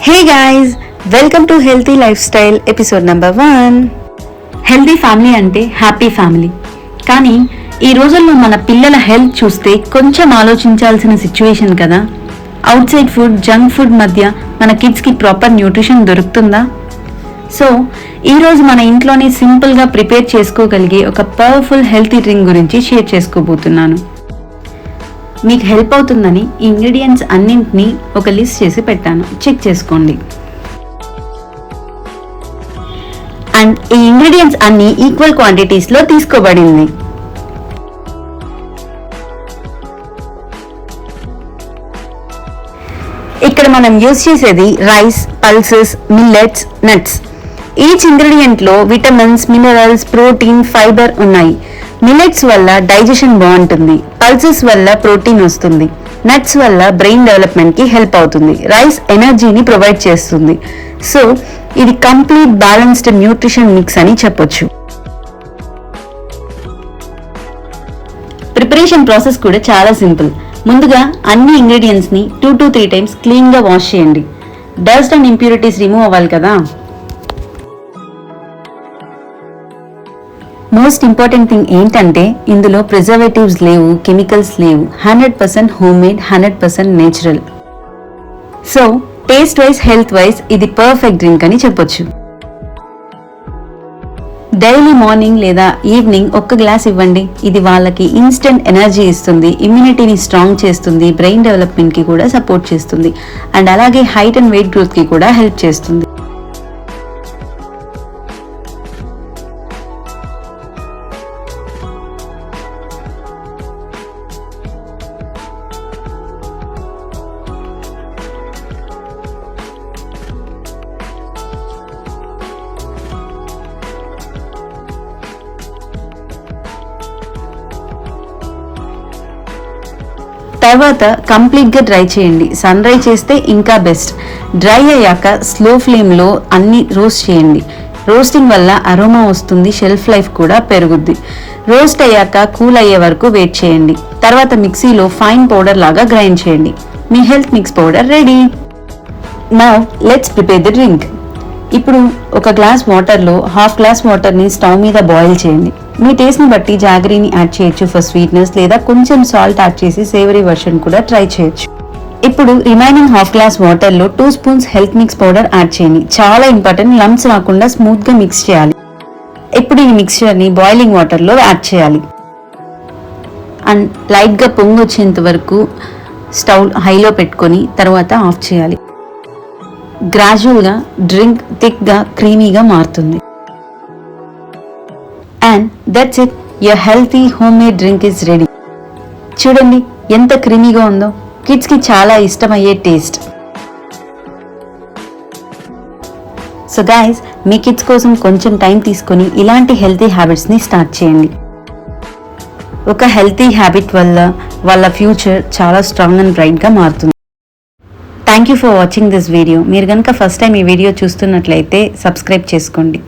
Hey guys, welcome to Healthy Lifestyle episode number 1. Healthy family అంటే happy family. కానీ ఈ రోజుల్లో మన పిల్లల హెల్త్ చూస్తే కొంచెం ఆలోచించాల్సిన సిచ్యువేషన్ కదా. Out side food, junk food మధ్య మన కిడ్స్కి ప్రాపర్ న్యూట్రిషన్ దొరుకుతుందా? సో ఈరోజు మన ఇంట్లోనే సింపుల్గా ప్రిపేర్ చేసుకోగలిగే ఒక పవర్ఫుల్ హెల్తీ డ్రింక్ గురించి షేర్ చేసుకోబోతున్నాను. మీకు హెల్ప్ అవుతుందని ఈ ఇంగ్రీడియంట్స్ అన్నింటినీ ఒక లిస్ట్ చేసి పెట్టాను, చెక్ చేసుకోండి. అండ్ ఈ ఇంగ్రీడియంట్స్ అన్ని ఈక్వల్ క్వాంటిటీస్లో తీసుకోబడింది. ఇక్కడ మనం యూజ్ చేసేది rice, pulses, millets, nuts. Each ఇంగ్రీడియంట్లో విటమిన్స్, మినరల్స్, ప్రోటీన్, ఫైబర్ ఉన్నాయి. మిల్లెట్స్ వల్ల డైజెషన్ బాగుంటుంది, పల్సెస్ వల్ల ప్రోటీన్ వస్తుంది, నట్స్ వల్ల బ్రెయిన్ డెవలప్మెంట్కి హెల్ప్ అవుతుంది, రైస్ ఎనర్జీని ప్రొవైడ్ చేస్తుంది. సో ఇది కంప్లీట్ బ్యాలెన్స్డ్ న్యూట్రిషన్ మిక్స్ అని చెప్పొచ్చు. ప్రిపరేషన్ ప్రాసెస్ కూడా చాలా సింపుల్. ముందుగా అన్ని ఇంగ్రీడియంట్స్ని 2 to 3 టైమ్స్ క్లీన్గా వాష్ చేయండి. డస్ట్ అండ్ ఇంప్యూరిటీస్ రిమూవ్ అవ్వాలి కదా. మోస్ట్ ఇంపార్టెంట్ థింగ్ ఏంటంటే ఇందులో ప్రిజర్వేటివ్స్ లేవు, కెమికల్స్ లేవు, 100% home made, 100% natural. So taste wise, health wise ఇది పర్ఫెక్ట్ డ్రింక్ అని చెప్పొచ్చు. డైలీ మార్నింగ్ లేదా ఈవినింగ్ 1 గ్లాస్ ఇవ్వండి. ఇది వాళ్ళకి ఇన్స్టెంట్ ఎనర్జీ ఇస్తుంది, ఇమ్యూనిటీని స్ట్రాంగ్ చేస్తుంది, బ్రెయిన్ డెవలప్మెంట్కి కూడా సపోర్ట్ చేస్తుంది, అండ్ అలాగే హైట్ అండ్ వెయిట్ గ్రోత్కి కూడా హెల్ప్ చేస్తుంది. తర్వాత కంప్లీట్గా డ్రై చేయండి. సన్ డ్రై చేస్తే ఇంకా బెస్ట్. డ్రై అయ్యాక స్లో ఫ్లేమ్లో అన్ని రోస్ట్ చేయండి. రోస్టింగ్ వల్ల అరోమా వస్తుంది, షెల్ఫ్ లైఫ్ కూడా పెరుగుద్ది. రోస్ట్ అయ్యాక కూల్ అయ్యే వరకు వెయిట్ చేయండి. తర్వాత మిక్సీలో ఫైన్ పౌడర్ లాగా గ్రైండ్ చేయండి. మీ health mix powder ready. Now let's prepare the drink. ఇప్పుడు 1 గ్లాస్ వాటర్లో 1/2 గ్లాస్ వాటర్ని స్టవ్ మీద బాయిల్ చేయండి. మీ టేస్ట్ని బట్టి జాగరీని యాడ్ చేయొచ్చు ఫర్ స్వీట్నెస్, లేదా కొంచెం సాల్ట్ యాడ్ చేసి సేవరీ వర్షన్ కూడా ట్రై చేయొచ్చు. ఇప్పుడు రిమైనింగ్ 1/2 గ్లాస్ వాటర్లో 2 spoons health mix powder add చేయండి. చాలా ఇంపార్టెంట్, లంప్స్ రాకుండా స్మూత్గా మిక్స్ చేయాలి. ఇప్పుడు ఈ మిక్స్చర్ని బాయిలింగ్ వాటర్లో యాడ్ చేయాలి. అండ్ లైట్గా పొంగు వచ్చేంత వరకు స్టవ్ హైలో పెట్టుకొని తర్వాత ఆఫ్ చేయాలి. గ్రాడ్యువల్గా డ్రింక్ థిక్గా, క్రీమీగా మారుతుంది. And that's it, your healthy home made drink is ready. చూడండి ఎంత క్రీమీగా ఉందో, కిడ్స్కి చాలా ఇష్టమయ్యే టేస్ట్. సో గైస్, మీ కిడ్స్ కోసం కొంచెం టైం తీసుకొని ఇలాంటి హెల్తీ హ్యాబిట్స్ని స్టార్ట్ చేయండి. ఒక హెల్తీ హ్యాబిట్ వల్ల వాళ్ళ ఫ్యూచర్ చాలా స్ట్రాంగ్ అండ్ బ్రైట్గా మారుతుంది. Thank you for watching this video. మీరు కనుక ఫస్ట్ టైం ఈ వీడియో చూస్తున్నట్లయితే సబ్స్క్రైబ్ చేసుకోండి.